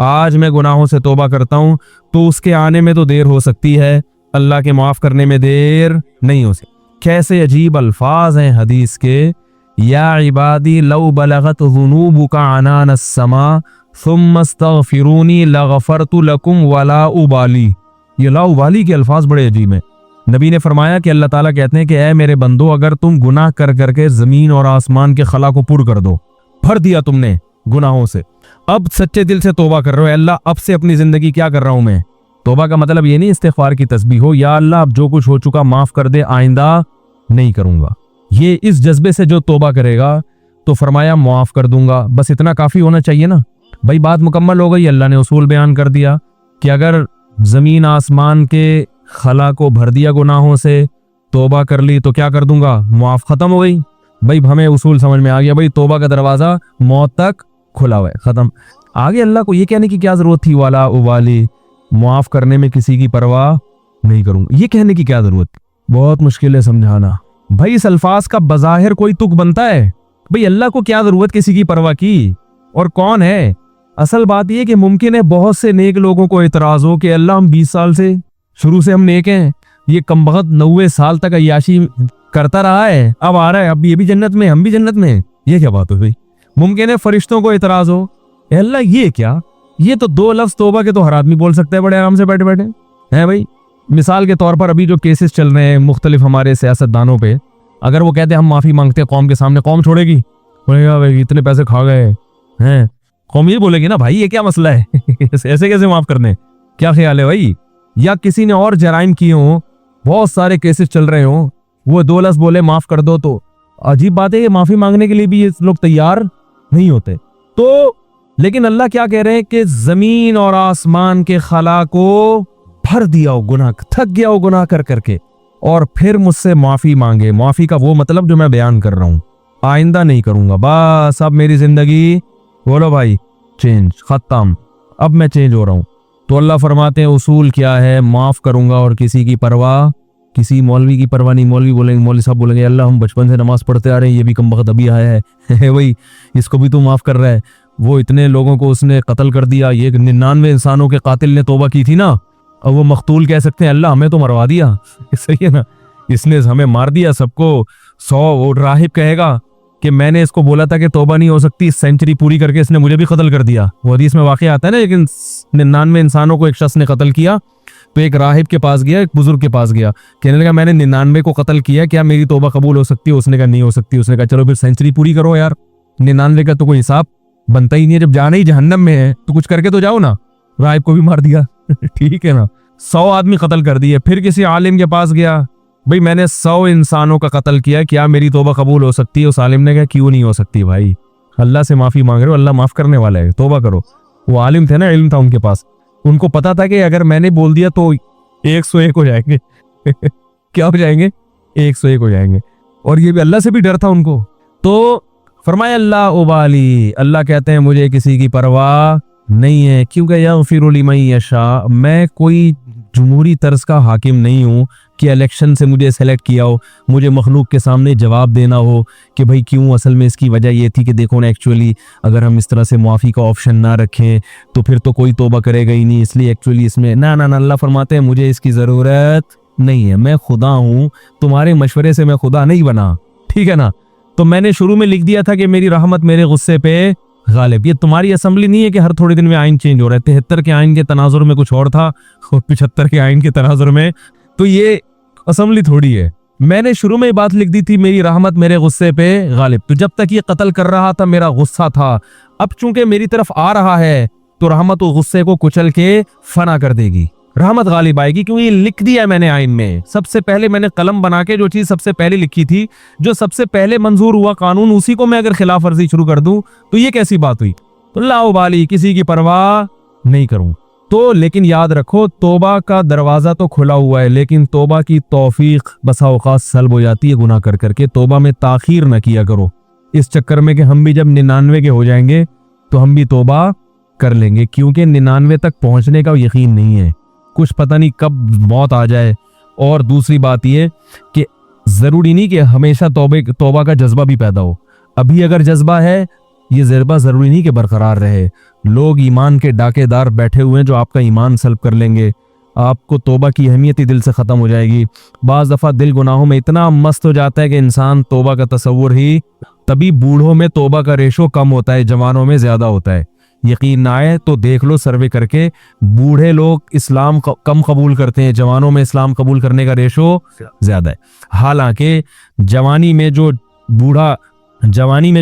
آج میں گناہوں سے توبہ کرتا ہوں تو اس کے آنے میں تو دیر ہو سکتی ہے، اللہ کے معاف کرنے میں دیر نہیں ہو سکتی۔ کیسے عجیب الفاظ ہیں حدیث کے، یا عبادی لو بلغت ذنوبک عنان السماء ثم استغفرونی لغفرت لکم ولا ابالی۔ یہ لا ابالی کے الفاظ بڑے عجیب ہیں۔ نبی نے فرمایا کہ اللہ تعالیٰ کہتے ہیں کہ اے میرے بندو، اگر تم گناہ کر کر کے زمین اور آسمان کے خلا کو پر کر دو، بھر دیا تم نے گناہوں سے، اب سچے دل سے توبہ کر رہے ہو، اے اللہ اب سے اپنی زندگی کیا کر رہا ہوں میں۔ توبہ کا مطلب یہ نہیں استغفار کی تسبیح ہو، یا اللہ اب جو کچھ ہو چکا معاف کر دے، آئندہ نہیں کروں گا۔ یہ اس جذبے سے جو توبہ کرے گا تو فرمایا معاف کر دوں گا، بس اتنا کافی ہونا چاہیے نا بھائی۔ بات مکمل ہو گئی، اللہ نے اصول بیان کر دیا کہ اگر زمین آسمان کے خلا کو بھر دیا گناہوں سے، توبہ کر لی تو کیا کر دوں گا، معاف، ختم ہو گئی بھائی۔ ہمیں اصول سمجھ میں آ گیا بھائی، توبہ کا دروازہ موت تک کھلا ہوا ہے، ختم۔ آگے اللہ کو یہ کہنے کی کیا ضرورت تھی، والا ابالی، معاف کرنے میں کسی کی پرواہ نہیں کروں گا، یہ کہنے کی کیا ضرورت تھی؟ بہت مشکل ہے سمجھانا بھائی۔ اس الفاظ کا بظاہر کوئی تک بنتا ہے بھائی، اللہ کو کیا ضرورت کسی کی پرواہ کی، اور کون ہے؟ اصل بات یہ کہ ممکن ہے بہت سے نیک لوگوں کو اعتراض ہو کہ اللہ ہم 20 سال سے شروع سے ہم نیک ہیں، یہ کمبخت 90 سال تک عیاشی کرتا رہا ہے، اب آ رہا ہے، اب یہ بھی جنت میں، ہم بھی جنت میں، یہ کیا بات ہو بھائی؟ ممکن ہے فرشتوں کو اعتراض ہو، اے اللہ یہ کیا، یہ تو 2 لفظ توبہ کے تو ہر آدمی بول سکتا ہے بڑے آرام سے بیٹھے بیٹھے ہیں بھائی۔ مثال کے طور پر ابھی جو کیسز چل رہے ہیں مختلف ہمارے سیاستدانوں پہ، اگر وہ کہتے ہیں ہم معافی مانگتے ہیں قوم کے سامنے، قوم چھوڑے گی؟ بولے گا بھائی اتنے پیسے کھا گئے ہیں، قوم یہ بولے گی نا بھائی یہ کیا مسئلہ ہے ایسے کیسے معاف کرنے، کیا خیال ہے بھائی؟ یا کسی نے اور جرائم کیے ہوں، بہت سارے کیسز چل رہے ہوں، وہ 2 لفظ بولے معاف کر دو، تو عجیب بات ہے کہ معافی مانگنے کے لیے بھی یہ لوگ تیار نہیں ہوتے۔ تو لیکن اللہ کیا کہہ رہے ہیں کہ زمین اور آسمان کے خلا کو بھر دیا ہو گناہ، تھک گیا ہو گناہ کر کر کے، اور پھر مجھ سے معافی مانگے۔ معافی کا وہ مطلب جو میں بیان کر رہا ہوں، آئندہ نہیں کروں گا، بس اب میری زندگی بولو بھائی چینج، ختم، اب میں چینج ہو رہا ہوں۔ تو اللہ فرماتے ہیں اصول کیا ہے، معاف کروں گا اور کسی کی پرواہ، کسی مولوی کی پرواہ نہیں۔ مولوی بولیں گے، مولوی صاحب بولیں گے اللہ ہم بچپن سے نماز پڑھتے آ رہے ہیں، یہ بھی کمبخت ابھی آیا ہے بھائی اس کو بھی تو معاف کر رہا ہے، وہ اتنے لوگوں کو اس نے قتل کر دیا، یہ 99 انسانوں کے قاتل نے توبہ کی تھی نا، اب وہ مقتول کہہ سکتے ہیں اللہ ہمیں تو مروا دیا صحیح ہے نا، اس نے ہمیں مار دیا سب کو۔ 100 راہب کہے گا کہ میں نے اس کو بولا تھا کہ توبہ نہیں ہو سکتی، سینچری پوری کر کے اس نے مجھے بھی قتل کر دیا۔ وہ حدیث میں واقعہ آتا ہے نا، لیکن 99 انسانوں کو ایک شخص نے قتل کیا، تو ایک راہب کے پاس گیا، ایک بزرگ کے پاس گیا، کہنے لگا میں نے 99 کو قتل کیا، کیا میری توبہ قبول ہو سکتی ہے؟ اس نے کہا نہیں ہو سکتی۔ اس نے کہا چلو پھر سینچری پوری کرو یار، 99 کا تو کوئی حساب بنتا ہی نہیں ہے، جب جانا ہی جہنم میں ہے تو کچھ کر کے تو جاؤ نا۔ راہب کو بھی مار دیا ٹھیک ہے نا، 100 آدمی قتل کر دیے۔ پھر کسی عالم کے پاس گیا، بھئی میں نے 100 انسانوں کا قتل کیا، کیا میری توبہ قبول ہو سکتی ہے؟ اس عالم نے کہا کیوں نہیں ہو سکتی بھائی، اللہ سے معافی مانگ رہے ہو، اللہ معاف کرنے والا ہے، توبہ کرو۔ وہ عالم تھے نا، علم تھا ان کے پاس، ان کو پتا تھا کہ اگر میں نے بول دیا تو 101 ہو جائیں گے کیا ہو جائیں گے؟ 101 ہو جائیں گے، اور یہ بھی اللہ سے بھی ڈر تھا ان کو۔ تو فرمایا اللہ ابالی، اللہ کہتے ہیں مجھے کسی کی پرواہ نہیں ہے، کیونکہ یغفر لمن یشاء، میں کوئی جمہوری طرز کا حاکم نہیں ہوں کہ الیکشن سے مجھے سیلیکٹ کیا ہو، مجھے مخلوق کے سامنے جواب دینا ہو کہ بھئی کیوں، اصل میں اس کی وجہ یہ تھی کہ دیکھو نا ایکچولی اگر ہم اس طرح سے معافی کا آپشن نہ رکھیں تو پھر تو کوئی توبہ کرے گا ہی نہیں، اس لیے ایکچولی اس میں نہ اللہ فرماتے ہیں مجھے اس کی ضرورت نہیں ہے، میں خدا ہوں، تمہارے مشورے سے میں خدا نہیں بنا، ٹھیک ہے نا۔ تو میں نے شروع میں لکھ دیا تھا کہ میری رحمت میرے غصے پہ غالب۔ یہ تمہاری اسمبلی نہیں ہے کہ ہر تھوڑے دن میں آئین چینج ہو رہا ہے، 73 کے آئین کے تناظر میں کچھ اور تھا اور 75 کے آئین کے تناظر میں، تو یہ اسمبلی تھوڑی ہے۔ میں نے شروع میں بات لکھ دی تھی میری رحمت میرے غصے پہ غالب، تو جب تک یہ قتل کر رہا تھا میرا غصہ تھا، اب چونکہ میری طرف آ رہا ہے تو رحمت و غصے کو کچل کے فنا کر دے گی، رحمت غالب آئے گی، کیونکہ یہ لکھ دیا ہے میں نے آئین میں۔ سب سے پہلے میں نے قلم بنا کے جو چیز سب سے پہلے لکھی تھی، جو سب سے پہلے منظور ہوا قانون، اسی کو میں اگر خلاف ورزی شروع کر دوں تو یہ کیسی بات ہوئی؟ تو لا ابالی، کسی کی پرواہ نہیں کروں۔ تو لیکن یاد رکھو توبہ کا دروازہ تو کھلا ہوا ہے، لیکن توبہ کی توفیق بسا اوقات سلب ہو جاتی ہے گناہ کر کر کے۔ توبہ میں تاخیر نہ کیا کرو اس چکر میں کہ ہم بھی جب 99 کے ہو جائیں گے تو ہم بھی توبہ کر لیں گے، کیونکہ 99 تک پہنچنے کا یقین نہیں ہے، کچھ پتہ نہیں کب موت آ جائے۔ اور دوسری بات یہ کہ ضروری نہیں کہ ہمیشہ توبہ کا جذبہ بھی پیدا ہو، ابھی اگر جذبہ ہے یہ جذبہ ضروری نہیں کہ برقرار رہے، لوگ ایمان کے ڈاکے دار بیٹھے ہوئے ہیں جو آپ کا ایمان سلب کر لیں گے. آپ کو توبہ کی اہمیت ہی دل سے ختم ہو جائے گی. بعض دفعہ دل گناہوں میں اتنا مست ہو جاتا ہے کہ انسان توبہ کا تصور ہی, تبھی بوڑھوں میں توبہ کا ریشو کم ہوتا ہے, جوانوں میں زیادہ ہوتا ہے. یقین نہ آئے تو دیکھ لو سروے کر کے, بوڑھے لوگ اسلام کم قبول کرتے ہیں, جوانوں میں اسلام قبول کرنے کا ریشو زیادہ ہے. حالانکہ جوانی میں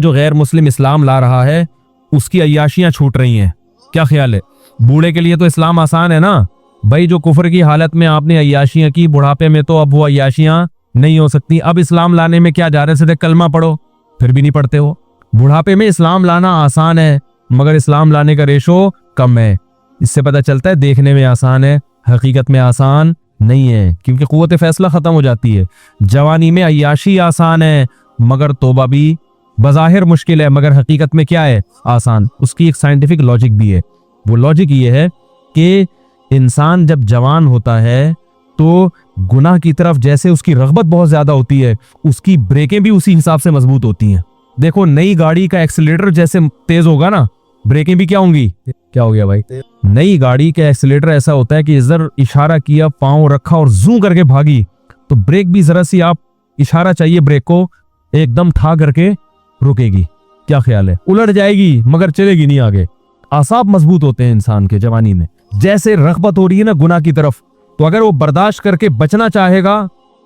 جو غیر مسلم اسلام لا رہا ہے اس کی عیاشیاں چھوٹ رہی ہیں. کیا خیال ہے؟ بوڑھے کے لیے تو اسلام آسان ہے نا بھائی. جو کفر کی حالت میں آپ نے عیاشیاں کی, بڑھاپے میں تو اب وہ عیاشیاں نہیں ہو سکتی. اب اسلام لانے میں کیا جا رہے سے کلمہ پڑھو, پھر بھی نہیں پڑھتے ہو. بڑھاپے میں اسلام لانا آسان ہے مگر اسلام لانے کا ریشو کم ہے. اس سے پتہ چلتا ہے دیکھنے میں آسان ہے, حقیقت میں آسان نہیں ہے, کیونکہ قوت فیصلہ ختم ہو جاتی ہے. جوانی میں عیاشی آسان ہے مگر توبہ بھی بظاہر مشکل ہے, مگر حقیقت میں کیا ہے؟ آسان. اس کی ایک سائنٹیفک لاجک بھی ہے. وہ لاجک یہ ہے کہ انسان جب جوان ہوتا ہے تو گناہ کی طرف جیسے اس کی رغبت بہت زیادہ ہوتی ہے, اس کی بریکیں بھی اسی حساب سے مضبوط ہوتی ہیں. دیکھو نئی گاڑی کا ایکسیلیٹر جیسے تیز ہوگا نا, بریکیں بھی کیا ہوں گی؟ کیا ہو گیا بھائی؟ نئی گاڑی کا ایکسیلیٹر ایسا ہوتا ہے کہ ادھر اشارہ کیا, پاؤں رکھا اور زوں کر کے بھاگی, تو بریک بھی ذرا سی آپ اشارہ چاہیے بریک کو, ایک دم ٹھا کر کے رکے گی. کیا خیال ہے؟ الٹ جائے گی مگر چلے گی نہیں آگے. اعصاب مضبوط ہوتے ہیں انسان کے جوانی میں. جیسے رغبت ہو رہی ہے نا گناہ کی طرف, تو اگر وہ برداشت کر کے بچنا چاہے گا,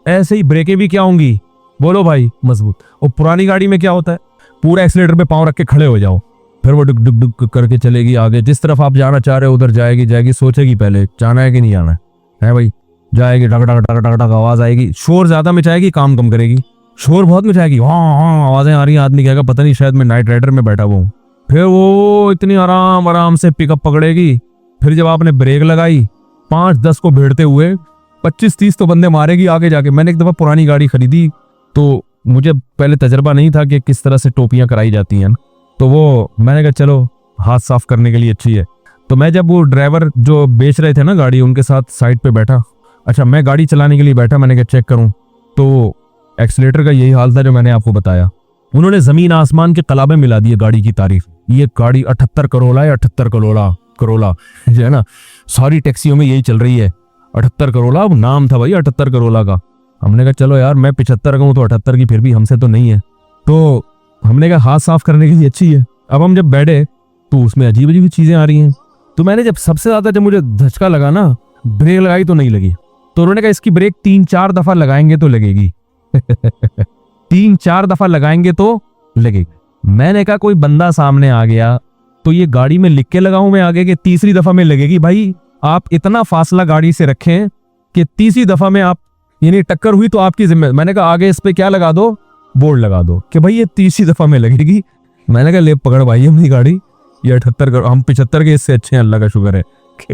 ایسے ہی بریکیں بھی کیا ہوں گی؟ بولو بھائی, مضبوط. اور پرانی گاڑی میں کیا ہوتا ہے, پورا ایکسیلیٹر پہ پاؤں رکھ کے کھڑے ہو جاؤ, پھر وہ ڈک ڈک ڈک کر کے چلے گی آگے. جس طرف آپ جانا چاہ رہے ہو ادھر جائے گی, سوچے گی پہلے جانا ہے کہ نہیں جانا ہے بھائی. جائے گی, ڈک ڈک ڈک ڈک ڈک آواز آئے گی, شور زیادہ مچائے گی, کام کم کرے گی. شور بہت مچائے گی, ہاں ہاں آوازیں آ رہی ہیں, آدمی کہے گا پتہ نہیں شاید میں نائٹ رائڈر میں بیٹھا ہوا ہوں. پھر وہ اتنی آرام سے پک اپ پکڑے گی. پھر جب آپ نے بریک لگائی, 5-10 کو بھیڑتے ہوئے 25-30 تو بندے مارے گی آگے جا کے. میں نے ایک دفعہ پرانی گاڑی خریدی تو مجھے پہلے تجربہ نہیں تھا کہ کس طرح سے ٹوپیاں کرائی جاتی ہیں, تو وہ میں نے کہا چلو ہاتھ صاف کرنے کے لیے اچھی ہے. تو میں جب وہ ڈرائیور جو بیچ رہے تھے نا گاڑی, ان کے ساتھ سائڈ پہ بیٹھا. اچھا میں گاڑی چلانے کے لیے بیٹھا, میں نے کہا چیک کروں, تو ایکسیلیٹر کا یہی حال تھا جو میں نے آپ کو بتایا. انہوں نے زمین آسمان کے قلابے ملا دیے گاڑی کی تعریف. یہ گاڑی 78 کروڑا ہے, 78 کروڑا جو ہے نا, ساری ٹیکسیوں میں یہی چل رہی ہے 78 کروڑا. نام تھا بھائی 78 کروڑا کا. ہم نے کہا چلو یار میں 75 کا ہوں تو 78 کی پھر بھی ہم سے تو نہیں ہے. تو ہم نے کہا ہاتھ صاف کرنے کے لیے اچھی ہے. اب ہم جب بیٹھے تو اس میں عجیب عجیب چیزیں آ رہی ہیں. تو میں نے جب سب سے زیادہ جب مجھے دھچکا لگا نا, بریک لگائی تو نہیں لگی. تو انہوں نے کہا اس کی بریک 3-4 دفعہ لگائیں گے تو لگے گی. 3-4 دفعہ لگائیں گے تو لگے گی. میں نے کہا کوئی بندہ سامنے آ گیا تو یہ گاڑی میں لکھ کے لگاؤں میں آگے کہ تیسری دفعہ میں لگے گی. بھائی آپ اتنا فاصلہ گاڑی سے رکھیں کہ تیسری دفعہ میں آپ یعنی ٹکر ہوئی تو آپ کی ذمہ. میں نے کہا آگے اس پہ کیا لگا دو, بورڈ لگا دو کہ بھائی یہ تیسری دفعہ میں لگے گی. میں نے کہا لے پکڑ بھائی اپنی گاڑی, یہ 78 ہم 75 کے اس سے اچھے ہیں, اللہ کا شکر ہے.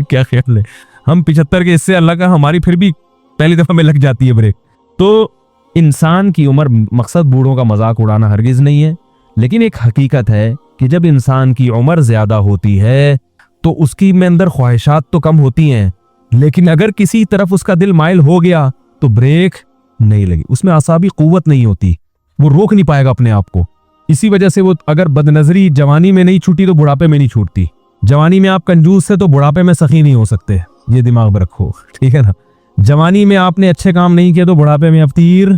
کیا خیال ہے, ہم 75 کے اس سے اللہ کا, ہماری پھر بھی پہلی دفعہ میں لگ جاتی ہے بریک. تو انسان کی عمر, مقصد بوڑھوں کا مذاق اڑانا ہرگز نہیں ہے, لیکن ایک حقیقت ہے کہ جب انسان کی عمر زیادہ ہوتی ہے تو اس کی میں اندر خواہشات تو کم ہوتی ہیں, لیکن اگر کسی طرف اس کا دل مائل ہو گیا تو بریک نہیں لگی. اس میں اعصابی قوت نہیں ہوتی, وہ روک نہیں پائے گا اپنے آپ کو. اسی وجہ سے وہ اگر بدنظری جوانی میں نہیں چھوٹی تو بڑھاپے میں نہیں چھوٹتی. جوانی میں آپ کنجوس سے تو بڑھاپے میں سخی نہیں ہو سکتے, یہ دماغ میں رکھو, ٹھیک ہے نا. جوانی میں آپ نے اچھے کام نہیں کیے تو بڑھاپے میں آپ تیر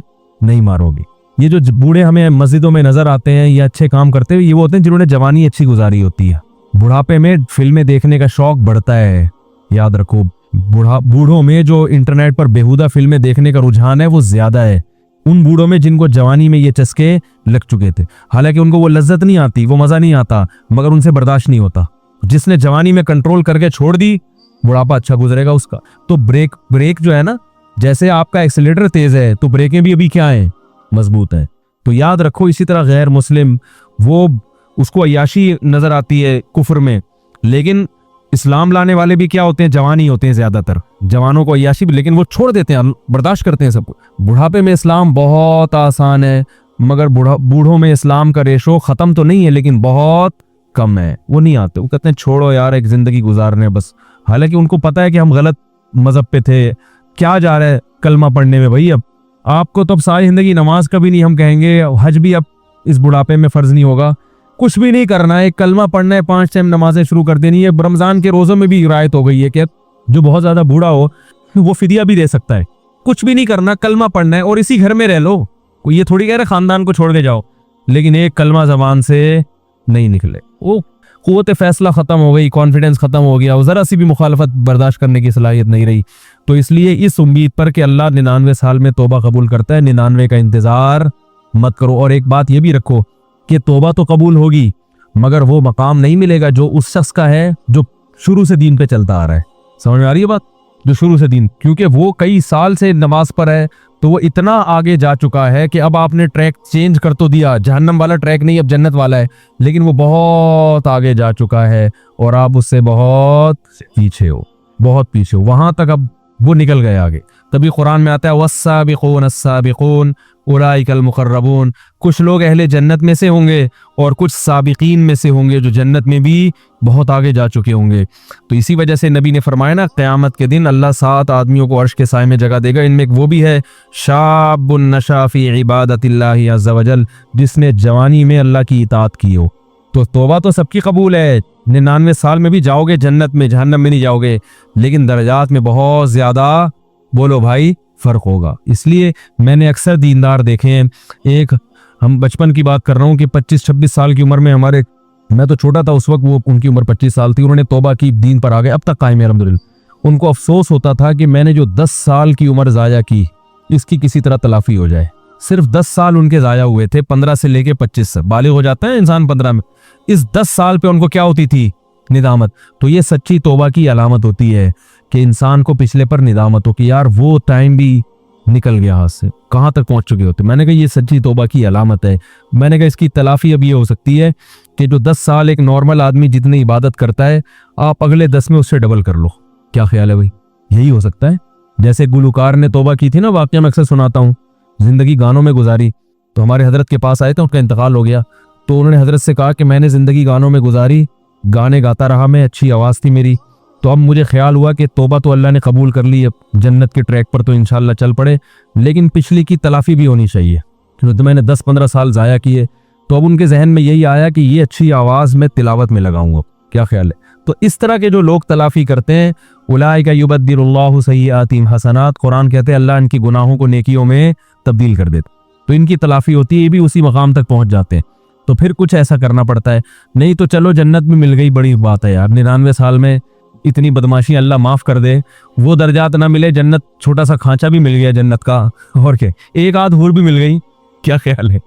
نہیں مارو گے. یہ جو بوڑھے ہمیں مسجدوں میں نظر آتے ہیں یا اچھے کام کرتے ہیں, یہ وہ ہوتے ہیں جنہوں نے جوانی اچھی گزاری ہوتی ہے. بڑھاپے میں فلمیں دیکھنے کا شوق بڑھتا ہے, یاد رکھو. بوڑھوں میں جو انٹرنیٹ پر بیہودہ فلمیں دیکھنے کا رجحان ہے وہ زیادہ ہے ان بوڑھوں میں جن کو جوانی میں یہ چسکے لگ چکے تھے. حالانکہ ان کو وہ لذت نہیں آتی, وہ مزہ نہیں آتا, مگر ان سے برداشت نہیں ہوتا. جس نے جوانی میں کنٹرول کر کے چھوڑ دی, بڑھاپا اچھا گزرے گا اس کا. تو بریک جو ہے نا, جیسے آپ کا ایکسیلیٹر تیز ہے تو بریکیں بھی ابھی کیا ہیں, مضبوط ہیں. تو یاد رکھو اسی طرح غیر مسلم وہ اس کو عیاشی نظر آتی ہے کفر میں, لیکن اسلام لانے والے بھی کیا ہوتے ہیں, جوان ہی ہوتے ہیں زیادہ تر. جوانوں کو عیاشی بھی, لیکن وہ چھوڑ دیتے ہیں, برداشت کرتے ہیں سب کو. بڑھاپے میں اسلام بہت آسان ہے, مگر بوڑھوں میں اسلام کا ریشو ختم تو نہیں ہے لیکن بہت کم ہے. وہ نہیں آتے, وہ کہتے ہیں چھوڑو یار ایک زندگی گزارنے بس. حالانکہ ان کو پتا ہے کہ ہم غلط مذہب پہ تھے. کیا جا رہا ہے کلمہ پڑھنے میں بھائی, اب آپ کو تو اب ساری زندگی نماز کا بھی نہیں ہم کہیں گے, حج بھی اب اس بڑھاپے میں فرض نہیں ہوگا. کچھ بھی نہیں کرنا ہے, ایک کلمہ پڑھنا ہے, 5 ٹائم نمازیں شروع کر دینی ہے. رمضان کے روزوں میں بھی رعایت ہو گئی ہے کہ جو بہت زیادہ بوڑھا ہو وہ فدیہ بھی دے سکتا ہے. کچھ بھی نہیں کرنا, کلمہ پڑھنا ہے اور اسی گھر میں رہ لو. کوئی یہ تھوڑی کہہ رہا خاندان کو چھوڑ کے جاؤ, لیکن ایک کلمہ زبان سے نہیں نکلے, وہ قوت فیصلہ ختم ہو گئی, کانفیڈنس ختم ہو گیا, ذرا سی بھی مخالفت برداشت کرنے کی صلاحیت نہیں رہی. تو اس لیے اس امید پر کہ اللہ 99 سال میں توبہ قبول کرتا ہے, 99 کا انتظار مت کرو. اور ایک بات یہ بھی رکھو کہ توبہ تو قبول ہوگی مگر وہ مقام نہیں ملے گا جو اس شخص کا ہے جو شروع سے دین پہ چلتا آ رہا ہے. سمجھ میں آ رہی ہے بات؟ جو شروع سے دین, کیونکہ وہ کئی سال سے نماز پر ہے تو وہ اتنا آگے جا چکا ہے کہ اب آپ نے ٹریک چینج کر تو دیا, جہنم والا ٹریک نہیں اب جنت والا ہے, لیکن وہ بہت آگے جا چکا ہے اور آپ اس سے بہت پیچھے ہو, بہت پیچھے ہو. وہاں تک اب وہ نکل گئے آگے. تبھی قرآن میں آتا ہے والسابقون السابقون اولئک المقربون. کچھ لوگ اہل جنت میں سے ہوں گے اور کچھ سابقین میں سے ہوں گے جو جنت میں بھی بہت آگے جا چکے ہوں گے. تو اسی وجہ سے نبی نے فرمایا نا, قیامت کے دن اللہ 7 آدمیوں کو عرش کے سائے میں جگہ دے گا. ان میں ایک وہ بھی ہے شاب نشا فی عبادت اللہ عز وجل, جس نے جوانی میں اللہ کی اطاعت کی ہو. تو توبہ تو سب کی قبول ہے, 99 سال میں بھی جاؤ گے جنت میں, جہنم میں نہیں جاؤ گے, لیکن درجات میں بہت زیادہ بولو بھائی فرق ہوگا. اس لیے میں نے اکثر دیندار دیکھے ہیں, ایک ہم بچپن کی بات کر رہا ہوں کہ 25-26 سال کی عمر میں ہمارے, میں تو چھوٹا تھا اس وقت, وہ ان کی عمر 25 سال تھی, انہوں نے توبہ کی, دین پر آ گئے, اب تک قائم ہے الحمدللہ. ان کو افسوس ہوتا تھا کہ میں نے جو 10 سال کی عمر ضائع کی اس کی کسی طرح تلافی ہو جائے. صرف 10 سال ان کے ضائع ہوئے تھے, 15 سے لے کے 25 سے بالغ ہو جاتا ہے انسان 15 میں. اس 10 سال پہ ان کو کیا ہوتی تھی؟ ندامت. تو یہ سچی توبہ کی علامت ہوتی ہے کہ انسان کو پچھلے پر ندامت ہو کہ یار وہ ٹائم بھی نکل گیا ہاتھ سے, کہاں تک پہنچ چکے ہوتے. میں نے کہا یہ سچی توبہ کی علامت ہے. میں نے کہا اس کی تلافی اب یہ ہو سکتی ہے کہ جو 10 سال ایک نارمل آدمی جتنی عبادت کرتا ہے آپ اگلے 10 میں اس سے ڈبل کر لو. کیا خیال ہے بھائی؟ یہی ہو سکتا ہے. جیسے گلوکار نے توبہ کی تھی نا, واقعہ میں اکثر سناتا ہوں, زندگی گانوں میں گزاری, تو ہمارے حضرت کے پاس آئے تھے, ان کا انتقال ہو گیا, تو انہوں نے حضرت سے کہا کہ میں نے زندگی گانوں میں گزاری, گانے گاتا رہا میں, اچھی آواز تھی میری, تو اب مجھے خیال ہوا کہ توبہ تو اللہ نے قبول کر لی, اب جنت کے ٹریک پر تو انشاءاللہ چل پڑے, لیکن پچھلی کی تلافی بھی ہونی چاہیے کیونکہ میں نے 10-15 سال ضائع کیے. تو اب ان کے ذہن میں یہی آیا کہ یہ اچھی آواز میں تلاوت میں لگاؤں گا. کیا خیال ہے؟ تو اس طرح کے جو لوگ تلافی کرتے ہیں, اولئک یبدل اللہ سیئاتہم حسنات, قرآن کہتے ہیں اللہ ان کی گناہوں کو نیکیوں میں تبدیل کر دیتا, تو ان کی تلافی ہوتی ہے, یہ بھی اسی مقام تک پہنچ جاتے ہیں. تو پھر کچھ ایسا کرنا پڑتا ہے, نہیں تو چلو جنت میں مل گئی, بڑی بات ہے یار, 99 سال میں اتنی بدماشی اللہ معاف کر دے, وہ درجات نہ ملے, جنت چھوٹا سا کھانچا بھی مل گیا جنت کا, اور کیا, ایک آدھ حور بھی مل گئی, کیا خیال ہے؟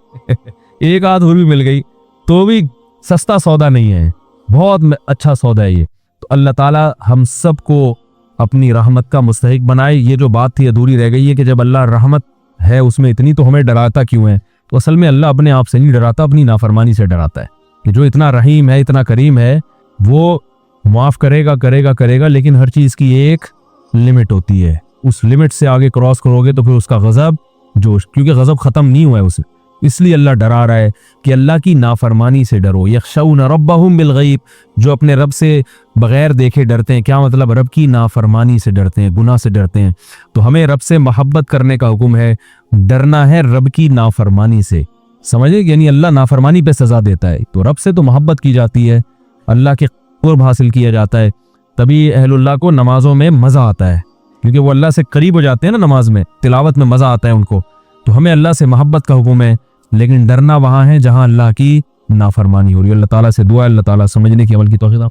ایک آدھ حور بھی مل گئی تو بھی سستا سودا نہیں ہے, بہت اچھا سودا ہے یہ. تو اللہ تعالی ہم سب کو اپنی رحمت کا مستحق بنائے. یہ جو بات تھی ادھوری رہ گئی ہے کہ جب اللہ رحمت ہے اس میں اتنی, تو ہمیں ڈراتا کیوں ہے؟ تو اصل میں اللہ اپنے آپ سے نہیں ڈراتا, اپنی نافرمانی سے ڈراتا ہے کہ جو اتنا رحیم ہے, اتنا کریم ہے, وہ معاف کرے گا, لیکن ہر چیز کی ایک لمٹ ہوتی ہے. اس لمٹ سے آگے کراس کرو گے تو پھر اس کا غضب جوش, کیونکہ غضب ختم نہیں ہوا ہے اسے, اس لیے اللہ ڈرا رہا ہے کہ اللہ کی نافرمانی سے ڈرو. یخشون ربہم بالغیب, جو اپنے رب سے بغیر دیکھے ڈرتے ہیں. کیا مطلب؟ رب کی نافرمانی سے ڈرتے ہیں, گناہ سے ڈرتے ہیں. تو ہمیں رب سے محبت کرنے کا حکم ہے, ڈرنا ہے رب کی نافرمانی سے. سمجھے؟ یعنی اللہ نافرمانی پہ سزا دیتا ہے, تو رب سے تو محبت کی جاتی ہے, اللہ کے قرب حاصل کیا جاتا ہے. تبھی اہل اللہ کو نمازوں میں مزہ آتا ہے, کیونکہ وہ اللہ سے قریب ہو جاتے ہیں نا, نماز میں تلاوت میں مزہ آتا ہے ان کو. تو ہمیں اللہ سے محبت کا حکم ہے, لیکن ڈرنا وہاں ہے جہاں اللہ کی نافرمانی ہو رہی ہے. اللہ تعالیٰ سے دعا ہے اللہ تعالیٰ سمجھنے کی عمل کی توفیق